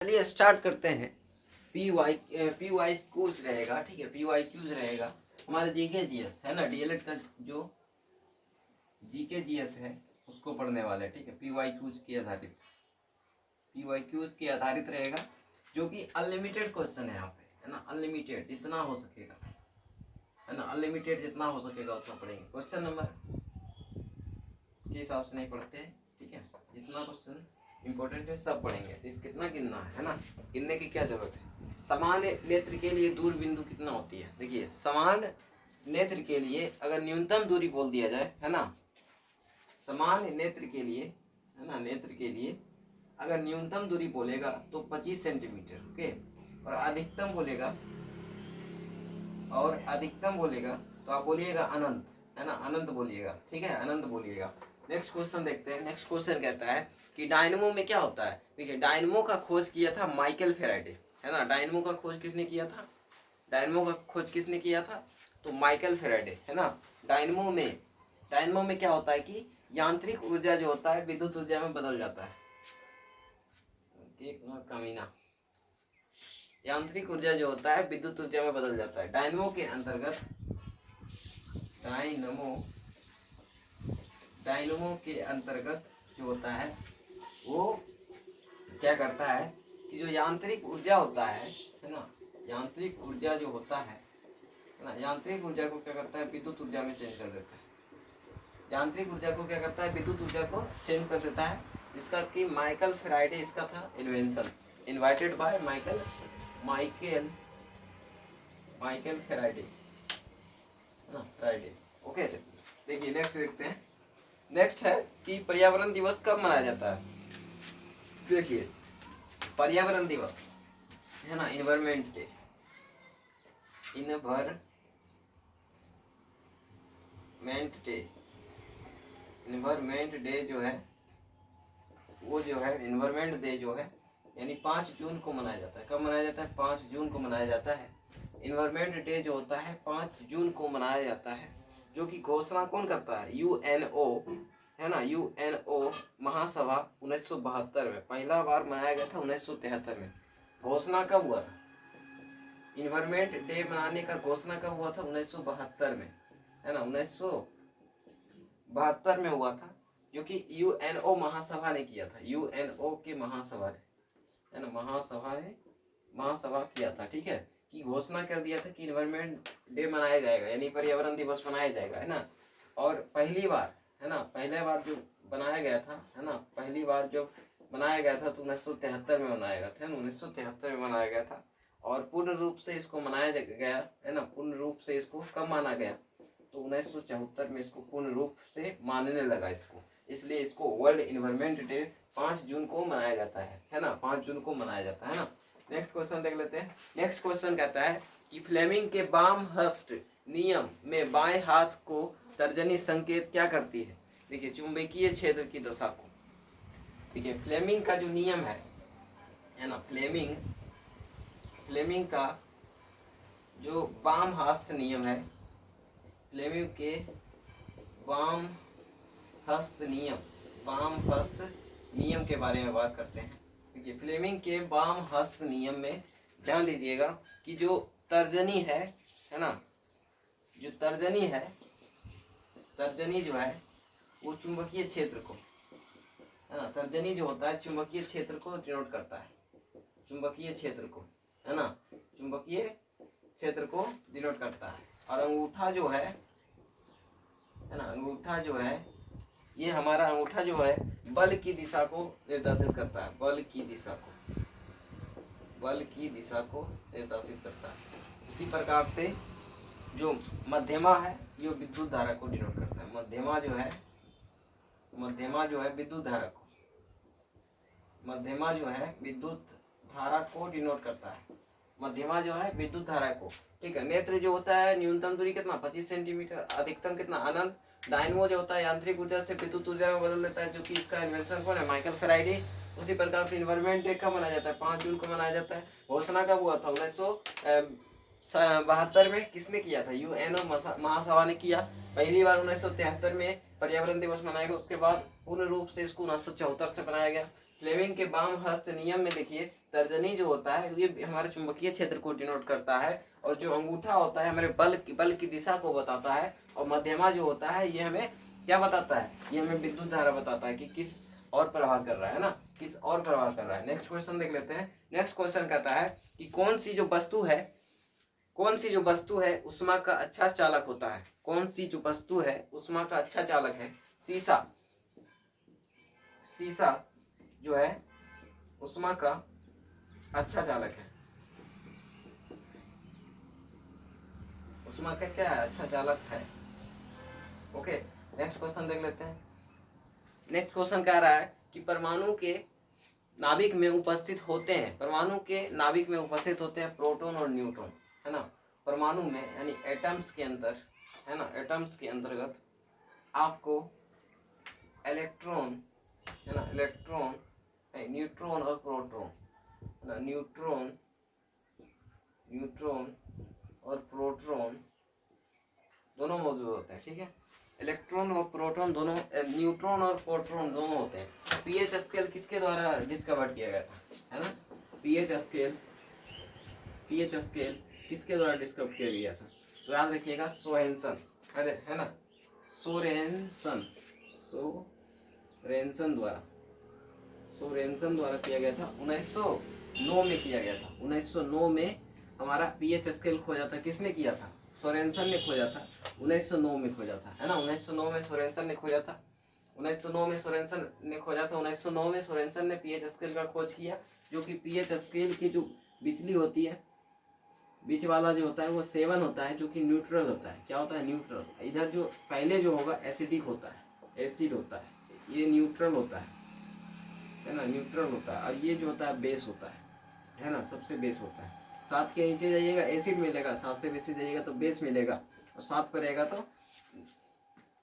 चलिए स्टार्ट करते हैं। पी वाई क्यूज रहेगा, ठीक है। पी वाई क्यूज रहेगा हमारा जीके जीएस है ना, डीएलएड का जो जीके जीएस है उसको पढ़ने वाले, ठीक है। पी वाई क्यूज के आधारित रहेगा, जो कि अनलिमिटेड क्वेश्चन है यहाँ पे, है ना। अनलिमिटेड जितना हो सकेगा, है ना, अनलिमिटेड जितना हो सकेगा उतना पढ़ेंगे। क्वेश्चन नंबर के हिसाब से नहीं पढ़ते हैं, ठीक है। जितना क्वेश्चन इंपॉर्टेंट है सब पढ़ेंगे। तो कितना गिनना है ना, गिनने की क्या जरूरत है। समान नेत्र के लिए दूर बिंदु कितना होती है। देखिए समान नेत्र के लिए अगर न्यूनतम दूरी बोल दिया जाए, है ना, समान नेत्र के लिए, है ना, नेत्र के लिए अगर न्यूनतम दूरी बोलेगा तो 25 सेंटीमीटर, ओके। और अधिकतम बोलेगा तो आप बोलिएगा अनंत, है ना, अनंत बोलिएगा, ठीक है, अनंत बोलिएगा। नेक्स्ट क्वेश्चन देखते हैं। नेक्स्ट क्वेश्चन कहता है कि डायनमो में क्या होता है। देखिए डायनमो का खोज किया था माइकल फेराडे, है ना। डायनमो का खोज किसने किया था, तो माइकल फेराडे, है ना। डायनमो में क्या होता है कि यांत्रिक ऊर्जा जो होता है विद्युत ऊर्जा में बदल जाता है। कमीना, यांत्रिक ऊर्जा जो होता है विद्युत ऊर्जा में बदल जाता है। डायनमो के अंतर्गत जो होता है वो क्या करता है कि जो यांत्रिक ऊर्जा होता है ना, यांत्रिक ऊर्जा जो होता है ना, यांत्रिक ऊर्जा को क्या करता है विद्युत ऊर्जा में चेंज कर देता है। यांत्रिक ऊर्जा को क्या करता है विद्युत ऊर्जा को चेंज कर देता है, जिसका कि माइकल फेराडे इसका था invention, invited by Michael Faraday, Friday, okay. देखिए नेक्स्ट देखते हैं। नेक्स्ट है कि पर्यावरण दिवस कब मनाया जाता है। देखिए पर्यावरण दिवस, है ना, इन्वायरमेंट डे जो है वो जो है इन्वायरमेंट डे जो है यानी 5 जून को मनाया जाता है। कब मनाया जाता है, 5 जून को मनाया जाता है। इन्वायरमेंट डे जो होता है 5 जून को मनाया जाता है, जो कि घोषणा कौन करता है, यूएनओ, है ना। यूएनओ महासभा 1972 में, पहला बार मनाया गया था 1973 में। घोषणा कब हुआ था इन्वायरमेंट डे मनाने का, घोषणा कब हुआ था 1972 में, है ना, 1972 में हुआ था, जो कि यूएनओ महासभा ने किया था। यूएनओ के महासभा ने, है ना, महासभा किया था, ठीक है, कि घोषणा कर दिया था कि इन्वायरमेंट डे मनाया जाएगा, यानी पर्यावरण दिवस मनाया जाएगा, है ना। और पहली बार, है ना, पहले बार जो बनाया गया था, है ना, पहली बार जो बनाया गया था तो 1973 में बनाया गया था, 1973 में बनाया गया था। और पूर्ण रूप से इसको मनाया गया, है ना, पूर्ण रूप से इसको कब माना गया, तो 1974 में इसको पूर्ण रूप से मानने लगा इसको, इसलिए इसको वर्ल्ड इन्वायरमेंट डे 5 जून को मनाया जाता है ना, 5 जून को मनाया जाता है ना। नेक्स्ट क्वेश्चन देख लेते हैं। नेक्स्ट क्वेश्चन कहता है कि फ्लेमिंग के बाम हस्त नियम में बाएं हाथ को तर्जनी संकेत क्या करती है। देखिए चुंबकीय क्षेत्र की दशा को। देखिए फ्लेमिंग का जो नियम है ना, फ्लेमिंग का जो बाम हस्त नियम है, फ्लेमिंग के बाम हस्त नियम के बारे में बात करते हैं। देखिए फ्लेमिंग के बाम हस्त नियम में ध्यान दीजिएगा कि जो तर्जनी है ना, जो तर्जनी जो है वो चुंबकीय क्षेत्र को, है ना, तर्जनी जो होता है चुंबकीय क्षेत्र को डिनोट करता है, चुंबकीय क्षेत्र को, है ना, चुंबकीय क्षेत्र को डिनोट करता है। और अंगूठा जो है ना, अंगूठा जो है, ये हमारा अंगूठा जो है बल की दिशा को निर्देशित करता है, बल की दिशा को निर्देशित करता है। उसी प्रकार से जो मध्यमा है ये विद्युत धारा को डिनोट करता है। मध्यमा जो है विद्युत धारा को डिनोट करता है। मध्यमा जो है विद्युत धारा को, ठीक है। नेत्र जो होता है न्यूनतम दूरी कितना 25 सेंटीमीटर, अधिकतम कितना अनंत। डायनमो जो होता है यांत्रिक ऊर्जा से विद्युत ऊर्जा में बदल देता है, जो कि इसका इन्वेंशन कौन है, माइकल फेराडे। उसी प्रकार से इन्वायरमेंट डे कब मनाया जाता है, 5 जून को मनाया जाता है। घोषणा कब हुआ था 1972 में, किसने किया था, यूएनओ महासभा ने किया पहली बार 1973 में पर्यावरण दिवस मनाया गया। उसके बाद पूर्ण रूप से इसको 1974 से बनाया गया। फ्लेमिंग के बाम हस्त नियम में देखिए तर्जनी जो होता है ये हमारे चुंबकीय क्षेत्र को डिनोट करता है, और जो अंगूठा होता है हमारे बल की दिशा को बताता है, और मध्यमा जो होता है ये हमें क्या बताता है, ये हमें विद्युत धारा बताता है कि किस और प्रवाह कर रहा है ना, किस और प्रवाह कर रहा है। नेक्स्ट क्वेश्चन देख लेते हैं। नेक्स्ट क्वेश्चन कहता है कि कौन सी जो वस्तु है उष्मा का अच्छा चालक होता है। कौन सी जो वस्तु है उष्मा का अच्छा चालक है। शीशा जो है उष्मा का अच्छा चालक है। उष्मा का क्या है, अच्छा चालक है। ओके, नेक्स्ट क्वेश्चन देख लेते हैं। नेक्स्ट क्वेश्चन कह रहा है कि परमाणु के नाभिक में उपस्थित होते हैं, प्रोटॉन और न्यूट्रॉन, है ना। परमाणु में यानी एटम्स के अंदर, है ना, एटम्स के अंतर्गत आपको इलेक्ट्रॉन, है ना, न्यूट्रॉन और प्रोटॉन, है ना, न्यूट्रॉन और प्रोटॉन दोनों मौजूद होते हैं, ठीक है। इलेक्ट्रॉन और प्रोटॉन दोनों, न्यूट्रॉन और प्रोटॉन दोनों होते हैं। पीएच स्केल किसके द्वारा डिस्कवर किया गया था, है ना। पीएच स्केल किसके द्वारा डिस्कवर किया गया था, तो याद रखिएगा सोरेनसन, है ना, सोरेनसन द्वारा किया गया था। 1909 में किया गया था। 1909 में हमारा पीएच स्केल खोजा था। किसने किया था, सोरेनसन ने खोजा था। 1909 में खोजा था, है ना। 1909 में सोरेनसन ने खोजा था। 1909 में सोरेनसन ने पीएच स्केल का खोज किया, जो कि पीएच स्केल की जो बिजली होती है, बीच वाला जो होता है वो 7 होता है, जो कि न्यूट्रल होता है। क्या होता है, न्यूट्रल। इधर जो पहले जो होगा एसिडिक होता है, एसिड होता है, ये न्यूट्रल होता है ना, न्यूट्रल होता है। और ये जो होता है बेस होता है ना, सबसे बेस होता है। 7 के नीचे जाइएगा एसिड मिलेगा, 7 से बेसी जाइएगा तो बेस मिलेगा, और 7 पर रहेगा तो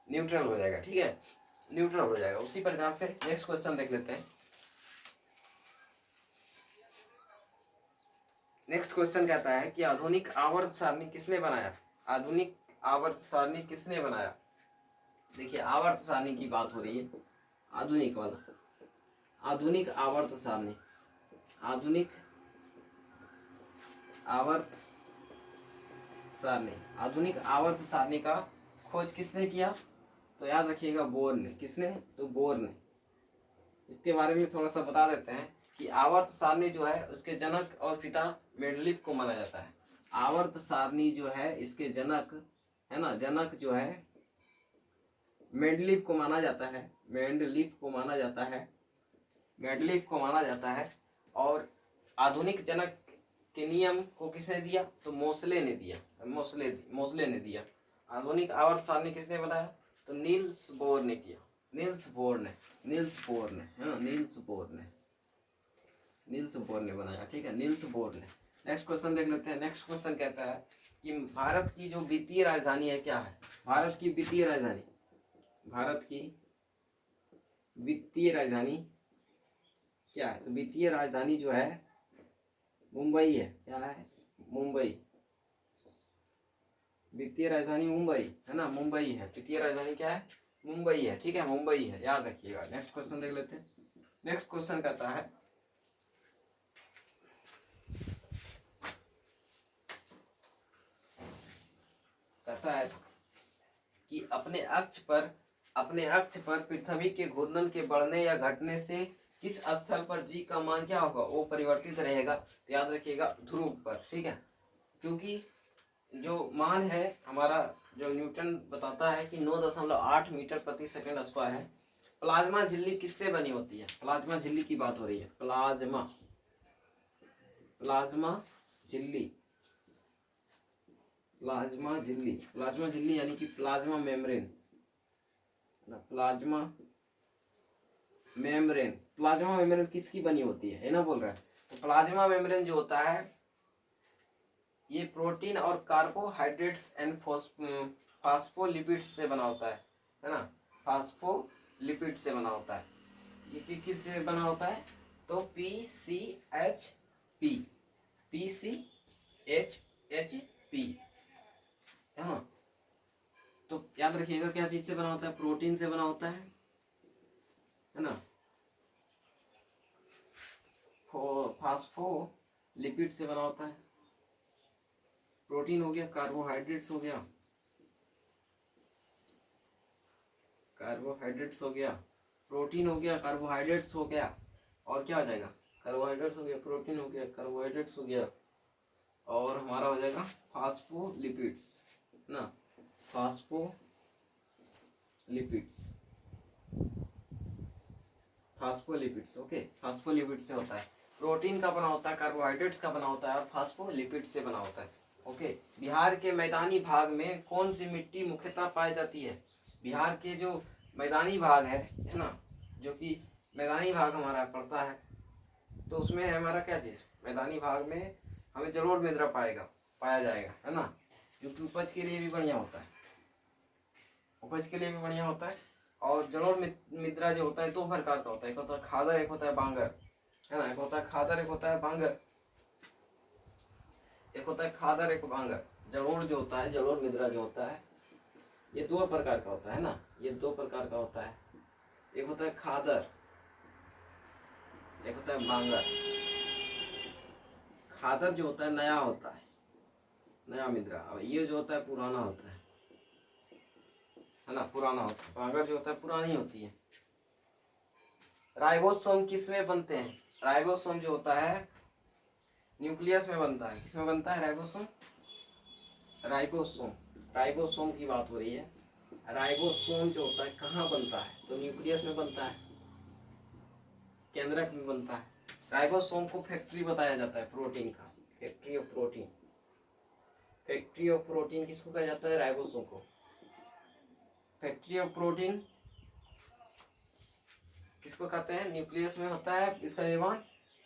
न्यूट्रल हो जाएगा, ठीक है, न्यूट्रल हो जाएगा। उसी प्रकार से नेक्स्ट क्वेश्चन देख लेते हैं। नेक्स्ट क्वेश्चन कहता है कि आधुनिक आवर्त सारणी किसने बनाया। आधुनिक आवर्त सारणी किसने बनाया। देखिए आवर्त सारणी की बात हो रही है, आधुनिक वाला, आधुनिक आवर्त सारणी, आधुनिक आवर्त सारणी का खोज किसने किया, तो याद रखिएगा बोर ने। किसने, तो बोर ने। इसके बारे में थोड़ा सा बता देते हैं कि आवर्त सारणी जो है उसके जनक और पिता मेंडलीफ को माना जाता है। आवर्त सारणी जो है इसके जनक, है ना, जनक जो है मेंडलीफ को माना जाता है, मेंडलीफ को माना जाता है। और आधुनिक जनक के नियम को किसने दिया, तो मोसले ने दिया। आधुनिक आवर्त सारणी किसने बनाया, तो नील्स बोर ने किया। नील्स बोर ने, है ना, नील्स बोर ने बनाया, ठीक है, नील्स बोर ने। नेक्स्ट क्वेश्चन देख लेते हैं। नेक्स्ट क्वेश्चन कहता है कि भारत की जो वित्तीय राजधानी है क्या है। भारत की वित्तीय राजधानी क्या है, तो वित्तीय राजधानी जो है मुंबई है। क्या है, मुंबई। वित्तीय राजधानी मुंबई, है ना, मुंबई है। वित्तीय राजधानी क्या है, मुंबई है, ठीक है, मुंबई है, याद रखिएगा। नेक्स्ट क्वेश्चन देख लेते हैं। नेक्स्ट क्वेश्चन कहता है कि अपने अक्ष पर पृथ्वी के घूर्णन के बढ़ने या घटने से किस स्थल पर जी का मान क्या होगा, वो परिवर्तित रहेगा। तो याद रखिएगा ध्रुव पर, ठीक है, क्योंकि जो मान है हमारा, जो न्यूटन बताता है कि 9.8 मीटर प्रति सेकंड स्क्वायर है। प्लाज्मा झिल्ली किससे बनी होती है, प्लाज्मा झिल्ली की बात हो रही है। प्लाज्मा झिल्ली यानी कि प्लाज्मा मेम्ब्रेन किसकी बनी होती है ना, बोल रहा है। तो प्लाज्मा मेम्ब्रेन जो होता है ये प्रोटीन और कार्बोहाइड्रेट्स एंड फास्फोलिपिड्स से बना होता है ना, फास्फोलिपिड से बना होता है। ये किस से बना होता है, तो PCHP है ना। तो याद रखिएगा क्या चीज से बना होता है, प्रोटीन से बना होता है ना, फास्फोलिपिड से बना होता है। प्रोटीन हो गया, कार्बोहाइड्रेट्स हो गया, कार्बोहाइड्रेट्स हो गया, प्रोटीन हो गया, कार्बोहाइड्रेट्स हो गया, और क्या हो जाएगा, कार्बोहाइड्रेट्स हो गया, प्रोटीन हो गया, कार्बोहाइड्रेट्स हो गया, और हमारा हो जाएगा फास्फोलिपिड्स ना, फास्फोलिपिड्स, फास्फोलिपिड्स। ओके, फास्फोलिपिड्स से होता है। प्रोटीन का बना होता है, कार्बोहाइड्रेट्स का बना होता है, और फास्फोलिपिड्स से बना होता है। ओके, बिहार के मैदानी भाग में कौन सी मिट्टी मुख्यतः पाई जाती है? बिहार के जो मैदानी भाग है ना, जो कि मैदानी भाग हमारा पड़ता है, तो उसमें है हमारा क्या चीज़, मैदानी भाग में हमें जलोढ़ मृदा पाया जाएगा, है ना, जो कि उपज के लिए भी बढ़िया होता है, उपज के लिए भी बढ़िया होता है। और जलोढ़ मृदा जो होता है दो प्रकार का होता है, एक होता है खादर, एक होता है बांगर, है ना, एक होता है खादर, एक होता है बांगर, एक होता है खादर, एक बांगर। जलोढ़ जो होता है, जलोढ़ मृदा जो होता है, ये दो प्रकार का होता है ना, ये दो प्रकार का होता है, एक होता है खादर, एक होता है बांगर। खादर जो होता है नया होता है, नया मृदा, और ये जो होता है पुराना होता है ना, पुराना होता है। बांगर जो होता है पुरानी होती है। राइबोसोम किस में बनते हैं? राइबोसोम जो होता है न्यूक्लियस में बनता है। किस में बनता है राइबोसोम? राइबोसोम, राइबोसोम की बात हो रही है। राइबोसोम जो होता है कहाँ बनता है? तो न्यूक्लियस में बनता है, केंद्रक में बनता है। राइबोसोम को फैक्ट्री बताया जाता है प्रोटीन का, factory of protein. Factory of protein किसको कहा जाता है? राइबोसोम को। फैक्ट्री ऑफ प्रोटीन किसको कहते हैं? न्यूक्लियस में होता है इसका निर्माण,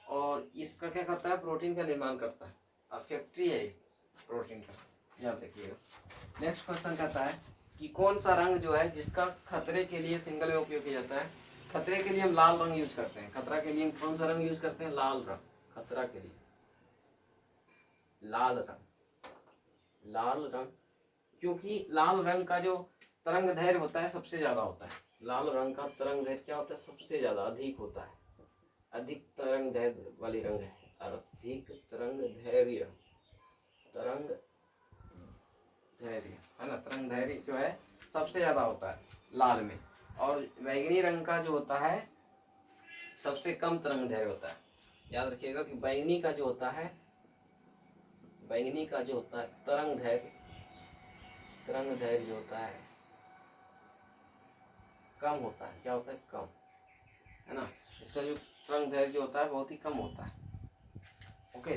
और इसका क्या करता है? प्रोटीन का निर्माण करता है, और फैक्ट्री है इस प्रोटीन का, याद रखिएगा। नेक्स्ट क्वेश्चन कहता है कि कौन सा रंग जो है जिसका खतरे के लिए सिंगल में उपयोग किया जाता है? खतरे के लिए हम लाल रंग यूज करते हैं। खतरा के लिए हम कौन सा रंग यूज करते हैं? लाल रंग। खतरा के लिए लाल रंग, लाल रंग, क्योंकि लाल रंग का जो तरंग धैर्य होता है सबसे ज्यादा होता है। लाल रंग का तरंग धैर्य क्या होता है? सबसे ज्यादा, अधिक होता है, अधिक तरंग धैर्य वाली रंग है, अधिक तरंग धैर्य, तरंग धैर्य, है ना, तरंग धैर्य जो है सबसे ज्यादा होता है लाल में। और बैंगनी रंग का जो होता है सबसे कम तरंग धैर्य होता है। याद रखिएगा कि बैंगनी का जो होता है, बैंगनी का जो होता है तरंग धैर्य जो होता है कम होता है। क्या होता है? कम, है ना। इसका जो तरंग धैर्य जो होता है बहुत ही कम होता है। ओके,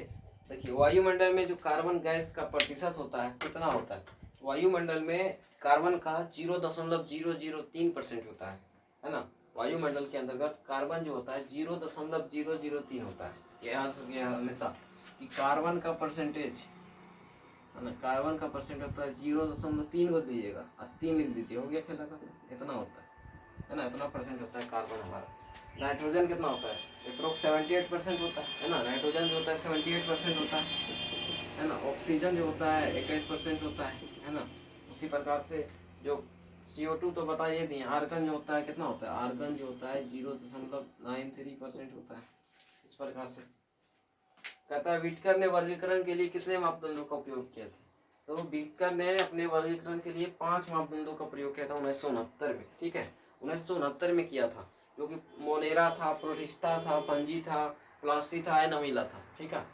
देखिए वायुमंडल में जो कार्बन गैस का प्रतिशत होता है कितना होता है? वायुमंडल में कार्बन का 0.003% होता है ना। वायुमंडल के अंतर्गत कार्बन जो होता है 0.003 होता है। याद रखिए हमेशा कि कार्बन का परसेंटेज, है ना, कार्बन का परसेंट होता है 0.3 को दीजिएगा और 3 लिख दीजिए, हो गया खेल का, इतना होता है ना, इतना परसेंट होता है कार्बन हमारा। नाइट्रोजन कितना होता है? अप्रोक्स 78% होता है ना। नाइट्रोजन जो होता है 78% होता है ना। ऑक्सीजन जो होता है 21% होता है ना। उसी प्रकार से जो CO2 तो बता ये दिए। आर्गन जो होता है कितना होता है? आर्गन जो होता है 0.93% होता है। इस प्रकार से कहता है विटकर ने वर्गीकरण के लिए कितने मापदंडों का उपयोग किया था? तो विटकर ने अपने वर्गीकरण के लिए 5 मापदंडों का प्रयोग किया था 1969 में। ठीक है, 1969 में किया था, जो कि मोनेरा था, प्रोटिस्टा था, फंजी था, प्लास्टी था, एनामिला था। ठीक है,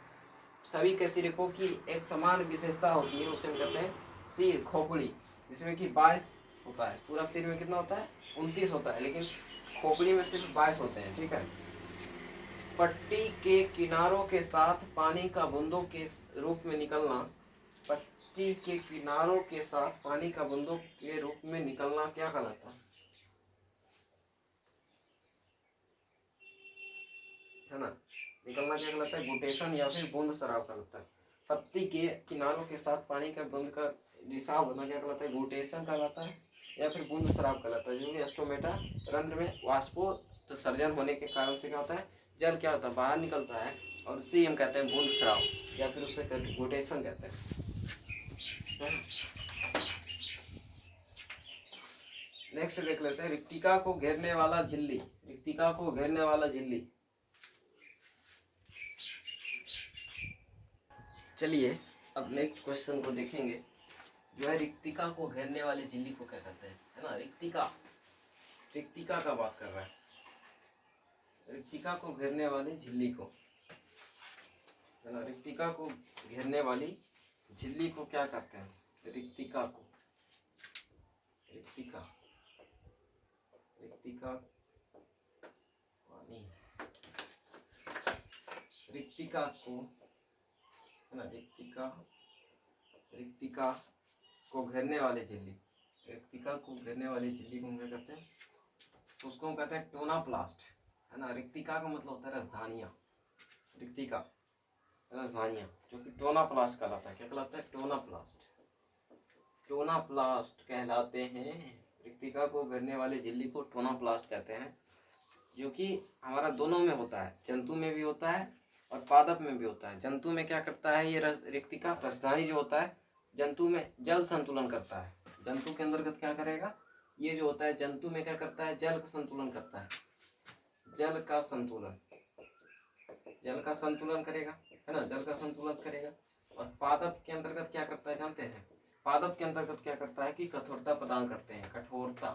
सभी के सिरकों की एक समान विशेषता होती है, उसे हम कहते हैं सिर, खोपड़ी, जिसमें कि 22 होता है। पूरा सिर में कितना होता है? 29 होता है, लेकिन खोपड़ी में सिर्फ 22 होते हैं। ठीक है, पट्टी के किनारों के साथ पानी का बूंदों के रूप में निकलना, पट्टी के किनारों के साथ पानी का बूंदों के रूप में निकलना क्या कहलाता है ना? निकलना क्या कहलाता है? गुटेशन या फिर बूंद स्राव कहलाता है। पत्ती के किनारों के साथ पानी का बूंद का रिसाव होना क्या कहलाता है? गुटेशन कहलाता है या फिर बूंद स्राव कहलाता है, जो कि स्टोमेटा रंध्र में वाष्पोत्सर्जन होने के कारण से क्या होता है? जल क्या होता है? बाहर निकलता है, और इसी हम कहते हैं बूंद स्राव, या फिर उसे गुटेशन कहते हैं। नेक्स्ट देख लेते हैं, रिक्तिका को घेरने वाला झिल्ली। रिक्तिका को घेरने वाला झिल्ली, चलिए अब नेक्स्ट क्वेश्चन को देखेंगे। जो है रिक्तिका को घेरने वाली झिल्ली को क्या कहते हैं, है ना। रिक्तिका, रिक्तिका का बात कर रहा है। रिक्तिका को घेरने वाली झिल्ली को, है ना। रिक्तिका को घेरने वाली झिल्ली को क्या कहते हैं? रिक्तिका को, रिक्तिका, रिक्तिका, रिक्तिका को, है ना। रिक्तिका, रिक्तिका को घेरने वाली झिल्ली, रिक्तिका को घेरने वाली झिल्ली को हम क्या कहते हैं? तो उसको हम कहते हैं टोनाप्लास्ट, है ना। रिक्तिका का मतलब होता है राजधानियाँ, रिक्तिका राजधानियाँ, जो कि टोनाप्लास्ट कहलाता है। क्या कहलाता है? टोनाप्लास्ट, टोनाप्लास्ट कहलाते हैं। रिक्तिका को घेरने वाली झिल्ली को टोनाप्लास्ट कहते हैं, जो कि हमारा दोनों में होता है, जंतु में भी होता है और पादप में भी होता है। जंतु में क्या करता है ये रिक्तिका, राजधानी जो होता है जंतु में जल संतुलन करता है। जंतु के अंतर्गत क्या करेगा ये जो होता है, जंतु में क्या करता है? जल का संतुलन करता है, जल का संतुलन, जल का संतुलन करेगा, है ना। जल का संतुलन करेगा। और पादप के अंतर्गत क्या करता है जानते हैं? पादप के अंतर्गत क्या करता है कि कठोरता प्रदान करते हैं, कठोरता,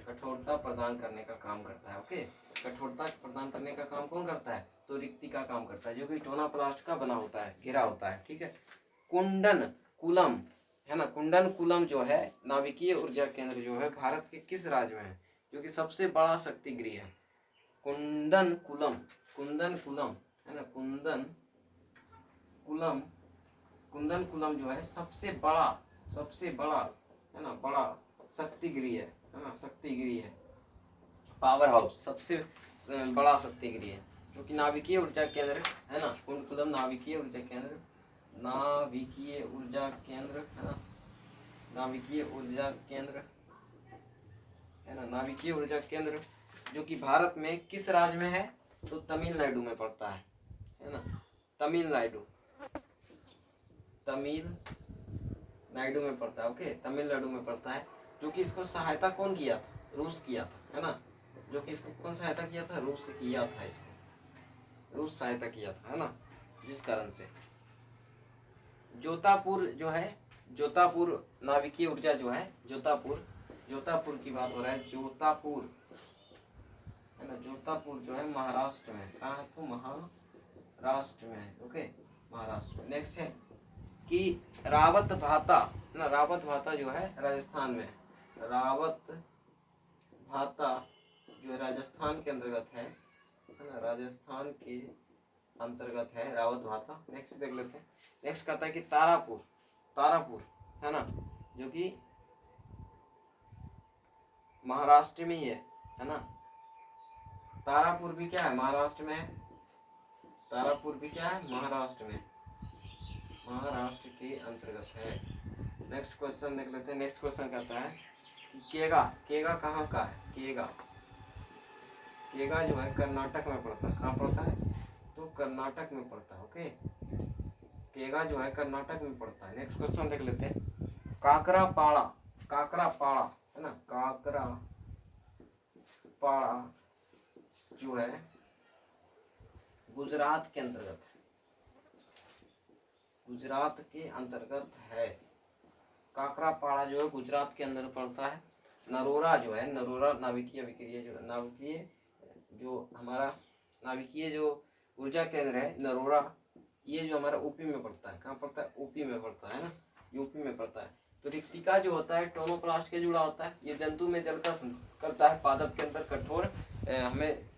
कठोरता प्रदान करने का काम करता है। ओके, कठोरता प्रदान करने का काम कौन करता है? तो रिक्तिका काम करता है, जो कि टोनाप्लास्ट का बना होता है, घिरा होता है। ठीक है। कुंडन कुलम, है ना। कुंडन कुलम जो है नाभिकीय ऊर्जा केंद्र जो है भारत के किस राज्य में है? जो कि सबसे बड़ा शक्ति गृह है। कुंडन कुलम, कुंदन कुलम, है ना। कुंदन कुलम, कुंदन कुलम जो है सबसे बड़ा, सबसे बड़ा, है ना, बड़ा शक्ति गृह है ना। शक्ति गृह है, पावर हाउस, सबसे बड़ा शक्ति गृह है, जो कि नाभिकीय ऊर्जा केंद्र, है ना। कुंडकुलम नाभिकीय ऊर्जा केंद्र, नाभिकीय ऊर्जा केंद्र, है ना। नाभिकीय ऊर्जा केंद्र, है ना। नाभिकीय ऊर्जा केंद्र जो कि भारत में किस राज्य में है? तो तमिलनाडु में पड़ता है ना। तमिलनाडु, तमिलनाडु में पड़ता है। ओके, तमिलनाडु में पड़ता है। जो कि इसको सहायता कौन किया था? रूस किया था, है ना। जो कि इसको कौन सहायता किया था? रूस किया था, इसको रूस सहायता किया था, है ना। जिस कारण से जोतापुर जो है, जोतापुर नाभिकीय ऊर्जा जो है, जोतापुर, जोतापुर की बात हो रहा है। जोतापुर, है ना। जोतापुर जो है महाराष्ट्र में, कहाँ है? तो महाराष्ट्र में है। ओके, महाराष्ट्र में। नेक्स्ट है कि रावत भाता, है ना। रावत भाता जो है राजस्थान में, रावत भाता जो है राजस्थान के अंतर्गत है ना। राजस्थान के अंतर्गत है रावत भाता। नेक्स्ट देख लेते हैं। नेक्स्ट कहता है कि तारापुर, तारापुर, है ना, जो कि महाराष्ट्र में ही है ना। तारापुर भी क्या है? महाराष्ट्र में है। तारापुर भी क्या है? महाराष्ट्र में, महाराष्ट्र के अंतर्गत है। नेक्स्ट क्वेश्चन देख लेते हैं। नेक्स्ट क्वेश्चन कहता है कि केगा, केगा कहाँ का है? केगा, केगा जो है कर्नाटक में पड़ता है। कहाँ पड़ता है? तो कर्नाटक में पड़ता है। ओके, केगा जो है कर्नाटक में पड़ता है। नेक्स्ट क्वेश्चन देख लेते हैं। काकरा पाड़ा, काकरा पाड़ा, है ना। काकरा पाड़ा जो है गुजरात के अंतर्गत, गुजरात के अंतर्गत है। काकरा पाड़ा जो है गुजरात के अंदर पड़ता है। नरोरा जो है, नरोरा नाभिकीय अभिक्रिया जो नाभिकीय जो हमारा नाभिकीय जो ऊर्जा केंद्र है नरोरा, ये जो हमारा यूपी में पड़ता है। कहाँ पड़ता है? यूपी में पड़ता है ना, यूपी में पड़ता है। तो रिक्तिका जो होता है टोनोप्लास्ट के जुड़ा होता है। ये जंतु में जल का करता है, पादप के अंदर कठोर हमें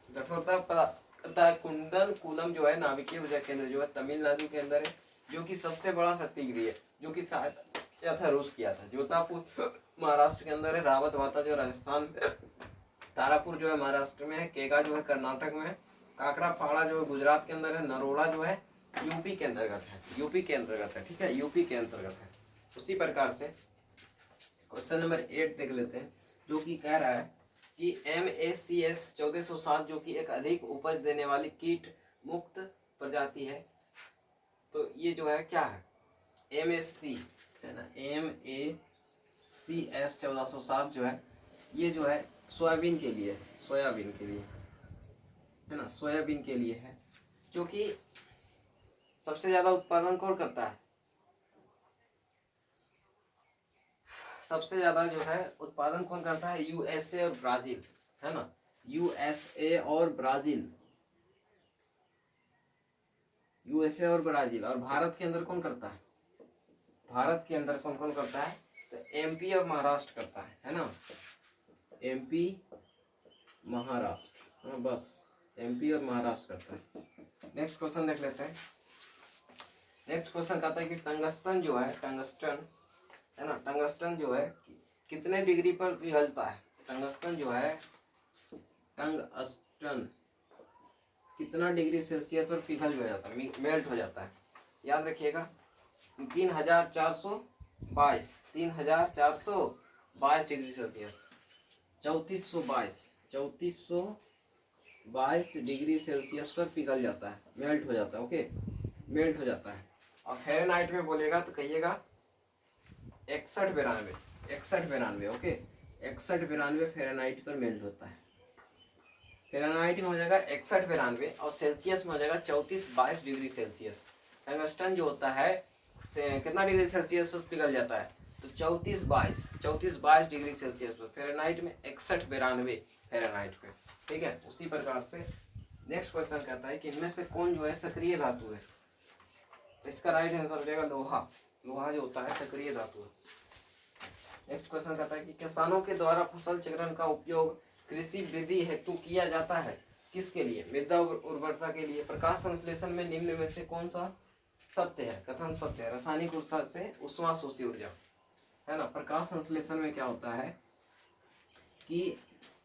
कठोरता करता है। कुंडल कुलम जो है नाभिकीय ऊर्जा केंद्र जो है तमिलनाडु के अंदर है, जो कि सबसे बड़ा शक्ति गृह है, जो कि सहायता था रूस किया था। जोतापुर महाराष्ट्र के अंदर है। रावत भाता जो राजस्थान में, तारापुर जो है महाराष्ट्र में है। केगा जो है कर्नाटक में है। काकरा पाड़ा जो है गुजरात के अंदर है। नरोड़ा जो है यूपी के अंतर्गत है, यूपी के अंतर्गत है। ठीक है, यूपी के अंतर्गत है। उसी प्रकार से क्वेश्चन नंबर 8 देख लेते हैं, जो कि कह रहा है कि MACS 1407 जो कि एक अधिक उपज देने वाली कीट मुक्त प्रजाति है। तो ये जो है क्या है? MSC, है ना। MACS 1407 जो है ये जो है सोयाबीन के लिए, सोयाबीन के लिए, है ना। सोयाबीन के लिए है, जो कि सबसे ज्यादा उत्पादन कौन करता है? सबसे ज्यादा जो है उत्पादन कौन करता है? यूएसए और ब्राजील, है ना, यूएसए और ब्राजील, यूएसए और ब्राजील। और भारत के अंदर कौन करता है? भारत के अंदर कौन कौन करता है? तो एमपी और महाराष्ट्र करता है ना, एमपी महाराष्ट्र, हाँ बस एमपी और महाराष्ट्र करता है। नेक्स्ट क्वेश्चन देख लेते हैं। नेक्स्ट क्वेश्चन कहता है कि टंगस्टन जो है, टंगस्टन है ना, टंगस्टन जो है कितने डिग्री पर पिघलता है? टंगस्टन जो है, टंगस्टन कितना डिग्री सेल्सियस पर पिघल हो जाता है, मेल्ट हो जाता है? याद रखिएगा 3422, 3422 डिग्री सेल्सियस, 3422 डिग्री सेल्सियस पर पिघल जाता है, मेल्ट हो जाता है। ओके, मेल्ट हो जाता है। और फ़ारेनहाइट में बोलेगा तो कहिएगा 6192, 6192। ओके, 6192 फ़ारेनहाइट पर मेल्ट होता है। फ़ारेनहाइट में हो जाएगा 6192 और सेल्सियस में हो जाएगा 3422 डिग्री सेल्सियस। टंगस्टन जो होता है कितना डिग्री सेल्सियस पर पिघल जाता है? तो 3422 डिग्री सेल्सियस पर, फ़ारेनहाइट में 6192 फ़ारेनहाइट पे। ठीक है, उसी प्रकार से नेक्स्ट क्वेश्चन कहता है कि इनमें से कौन जो है सक्रिय धातु है? इसका राइट आंसर हो जाएगा लोहा। लोहा जो होता है सक्रिय धातु है। नेक्स्ट क्वेश्चन कहता है कि किसानों के द्वारा फसल चक्रण का उपयोग कृषि वृद्धि हेतु किया जाता है, किसके लिए? मृदा उर्वरता के लिए। प्रकाश संश्लेषण में निम्न में से कौन सा सत्य है? कथन सत्य है। रासायनिक ऊर्जा से उष्मा शोषी ऊर्जा, है ना। प्रकाश संश्लेषण में क्या होता है कि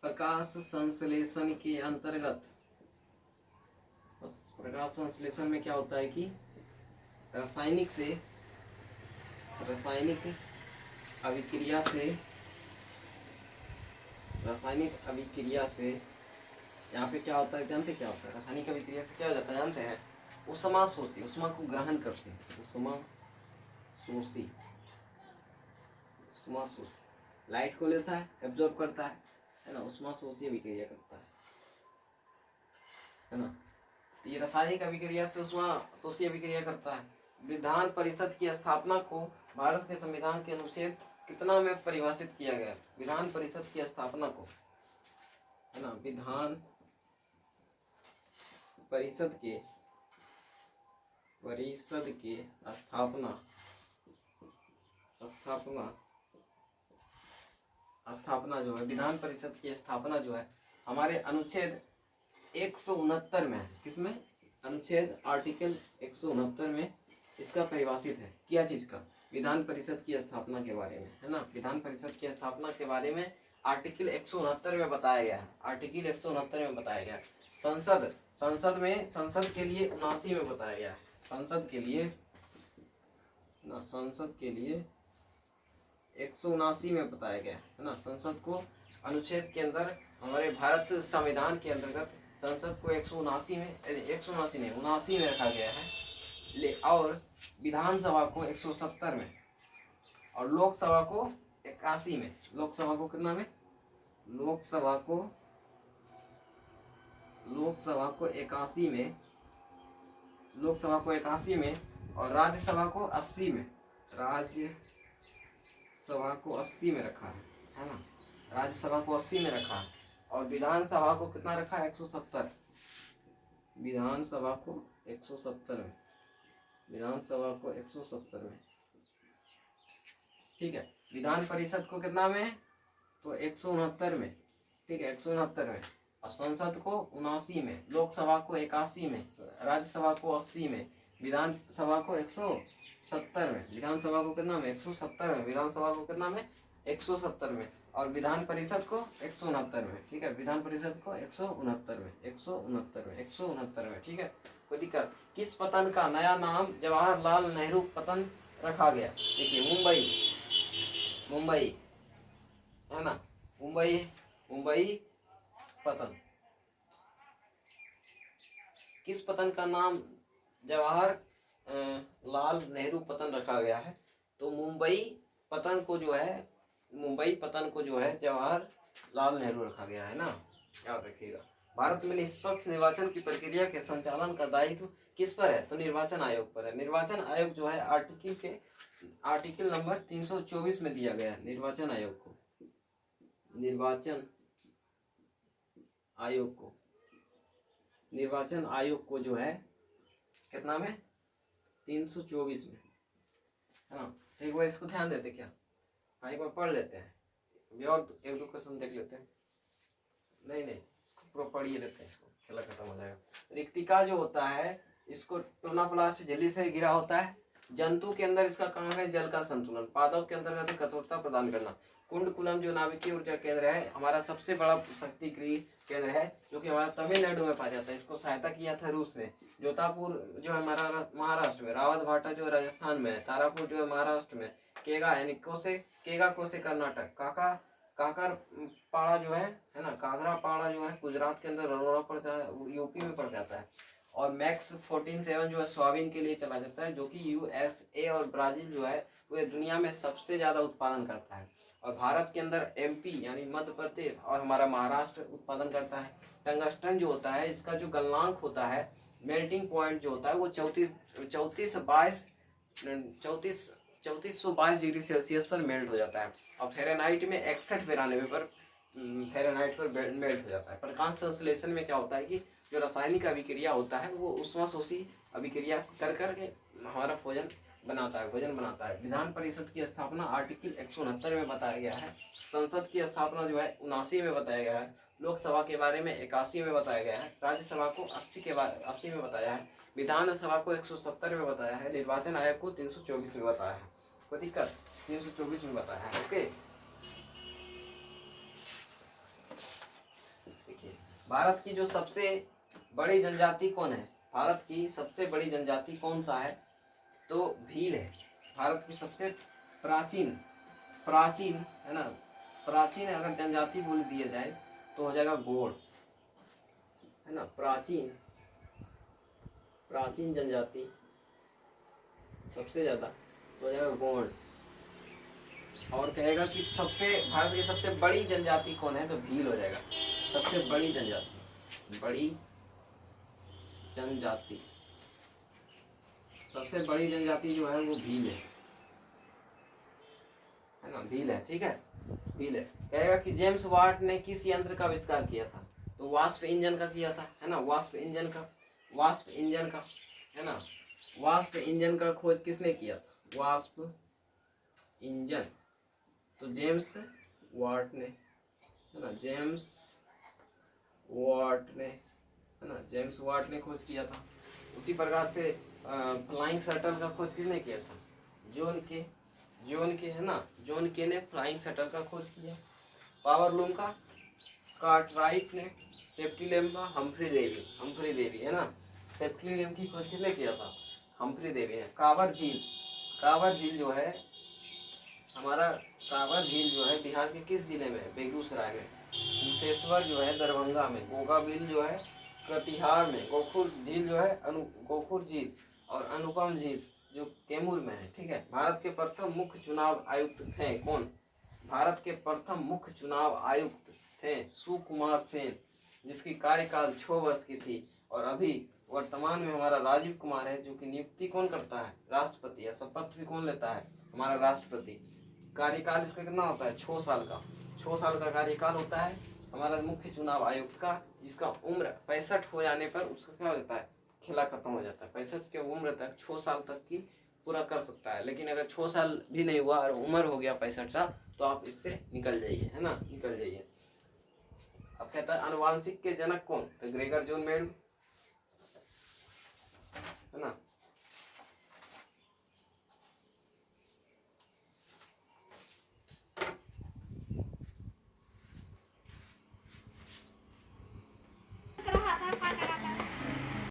प्रकाश संश्लेषण के अंतर्गत, प्रकाश संश्लेषण में क्या होता है कि रासायनिक अभिक्रिया से यहाँ पे क्या होता है जानते? क्या होता है रासायनिक अभिक्रिया से? क्या हो जाता है जानते हैं? उष्मा शोषी, उष्मा को ग्रहण करते हैं, उष्मा शोषी, उष्मा शोषी लाइट को लेता है, एब्जॉर्ब करता है ना, उष्मा शोषी अभिक्रिया करता है ना। तो ये रासायनिक अभिक्रिया से उष्मा शोषी अभिक्रिया करता है। विधान परिषद की स्थापना को भारत के संविधान के अनुच्छेद कितना में परिभाषित किया गया? विधान परिषद की स्थापना को, है ना, विधान परिषद के स्थापना जो है, विधान परिषद की स्थापना जो है हमारे अनुच्छेद 169 में है। किसमें? अनुच्छेद आर्टिकल 169 में इसका परिभाषित है। क्या चीज का? विधान परिषद की स्थापना के बारे में, है ना। विधान परिषद की स्थापना के बारे में आर्टिकल 169 में बताया गया है, आर्टिकल 169 में बताया गया है। संसद के लिए 79 में बताया गया है, संसद के लिए 179 में बताया गया है ना। संसद को अनुच्छेद के अंदर हमारे भारत संविधान के अंतर्गत संसद को 179 में, 179 नहीं 79 में रखा गया है। और विधानसभा को 170 में और लोकसभा को 81 में। लोकसभा को कितना में? लोकसभा को 81 में, लोकसभा को 81 में और राज्यसभा को 80 में, राज्यसभा को 80 में रखा है ना। राज्यसभा को 80 में रखा है और विधानसभा को कितना रखा है? 170। विधानसभा को 170 में, विधानसभा को 170 में। ठीक है, विधान परिषद को कितना में? तो 169 में। ठीक है, 169 में। और संसद को 79 में, लोकसभा को 81 में, राज्यसभा को 80 में, विधानसभा को 170 में। विधानसभा को कितना में? 170 में। विधानसभा को कितना में? 170 में। और विधान परिषद को 169 में। ठीक है, विधान परिषद को 169 में, 169 में, 169 में। ठीक है, कोई दिक्कत? किस पतन का नया नाम जवाहरलाल नेहरू पतन रखा गया? देखिए मुंबई है ना, मुंबई पतन। किस पतन का नाम जवाहरलाल नेहरू पतन रखा गया है? तो मुंबई पतन को जो है जवाहरलाल नेहरू रखा गया है ना, याद रखिएगा। भारत में निष्पक्ष निर्वाचन की प्रक्रिया के संचालन का दायित्व किस पर है? तो निर्वाचन आयोग पर है। निर्वाचन आयोग जो है आर्टिकल नंबर 324 में दिया गया है निर्वाचन आयोग को। निर्वाचन आयोग को जो है कितना में? 324 में, है ना। एक बार इसको ध्यान देते क्या? हाँ, एक बार पढ़ लेते हैं, अभी और एक दो क्वेश्चन देख लेते हैं। नहीं इसको पूरा पढ़ ही लेते हैं, इसको खेला खत्म हो जाएगा। रिक्तिका जो होता है इसको टोनाप्लास्ट झिल्ली से घिरा होता है। जंतु के अंदर इसका काम है जल का संतुलन। पादप के अंतर्गत कठोरता प्रदान करना। कुंडकुलम जो नाभिकीय ऊर्जा केंद्र है, हमारा सबसे बड़ा शक्ति गृह केंद्र है, जो कि हमारा तमिलनाडु में पाया जाता है। इसको सहायता किया था रूस ने। जोतापुर जो है हमारा महाराष्ट्र में, रावत भाटा जो राजस्थान में है, तारापुर जो है महाराष्ट्र में, केगा यानी कोसे कर्नाटक, काकर पाड़ा जो है ना, कागरा पाड़ा जो है गुजरात के अंदर, अरोड़ा पड़ता है, यूपी में पड़ जाता है। और मैक्स 14-7 जो है सोयाबीन के लिए चला जाता है, जो कि यूएसए और ब्राजील जो है पूरे दुनिया में सबसे ज्यादा उत्पादन करता है। और भारत के अंदर एमपी यानी मध्य प्रदेश और हमारा महाराष्ट्र उत्पादन करता है। टंगस्टन जो होता है, इसका जो गलनांक होता है, मेल्टिंग पॉइंट जो होता है, वो 3422 डिग्री सेल्सियस पर मेल्ट हो जाता है। और फेरेनहाइट में 61-92 पर फेरेनहाइट पर मेल्ट हो जाता है। प्रकाश संश्लेषण में क्या होता है कि जो रासायनिक अभिक्रिया होता है वो ऊष्माशोषी अभिक्रिया कर करके हमारा भोजन बनाता है। विधान परिषद की स्थापना आर्टिकल 169 में बताया गया है। संसद की स्थापना जो है 79 में बताया गया है। लोकसभा के बारे में 81 में बताया गया है। राज्यसभा को 80 में बताया है। विधानसभा को 170 में बताया है। निर्वाचन आयोग को 324 में बताया है। कोई दिक्कत? 324 में बताया है। ओके, देखिए भारत की जो सबसे बड़ी जनजाति कौन है? भारत की सबसे बड़ी जनजाति कौन सा है? तो भील है। भारत की सबसे प्राचीन है ना, प्राचीन अगर जनजाति बोल दिया जाए तो हो जाएगा गोंड, है ना। प्राचीन जनजाति सबसे ज्यादा तो हो जाएगा गोंड। और कहेगा कि भारत की सबसे बड़ी जनजाति कौन है? तो भील हो जाएगा। सबसे बड़ी जनजाति सबसे बड़ी जनजाति जो है वो भील है ना, भील है। ठीक है, भील है। कहेगा कि जेम्स वाट ने किस यंत्र का आविष्कार किया था? तो वाष्प इंजन का किया था, है ना। वाष्प इंजन का है ना। वाष्प इंजन का खोज किसने किया था? वाष्प इंजन तो जेम्स वाट ने, है ना। जेम्स वाट ने खोज किया था। उसी प्रकार से फ्लाइंग शटल का खोज किसने किया था? जॉन के, है ना। जॉन के ने फ्लाइंग शटल का खोज किया। पावर लूम का कार्टराइट ने। सेफ्टी लैम्प का हम्फ्री डेवी, है ना। सेफ्टी लैम्प की खोज किसने किया था? हम्फ्री डेवी ने। कांवर झील जो है हमारा, बिहार के किस जिले में? बेगूसराय में। कुशेश्वर जो है दरभंगा में। गोगा बिल जो है कटिहार में। गोखुर झील जो है गोखुर झील और अनुपम झील जो कैमूर में है। ठीक है। भारत के प्रथम मुख्य चुनाव आयुक्त थे कौन? भारत के प्रथम मुख्य चुनाव आयुक्त थे सुकुमार सेन, जिसकी कार्यकाल 6 वर्ष की थी। और अभी वर्तमान में हमारा राजीव कुमार है, जो कि नियुक्ति कौन करता है? राष्ट्रपति। या शपथ भी कौन लेता है? हमारा राष्ट्रपति। कार्यकाल इसका कितना होता है? 6 साल का। 6 साल का कार्यकाल होता है हमारा मुख्य चुनाव आयुक्त का, जिसका उम्र 65 हो जाने पर उसका क्या हो जाता है? खेला खत्म हो जाता है। 65 की उम्र तक 6 साल तक की पूरा कर सकता है। लेकिन अगर 6 साल भी नहीं हुआ और उम्र हो गया 65 साल, तो आप इससे निकल जाइए, है ना, निकल जाइए। अब कहता है अनुवांशिक के जनक कौन? तो ग्रेगर जोन मेंडल।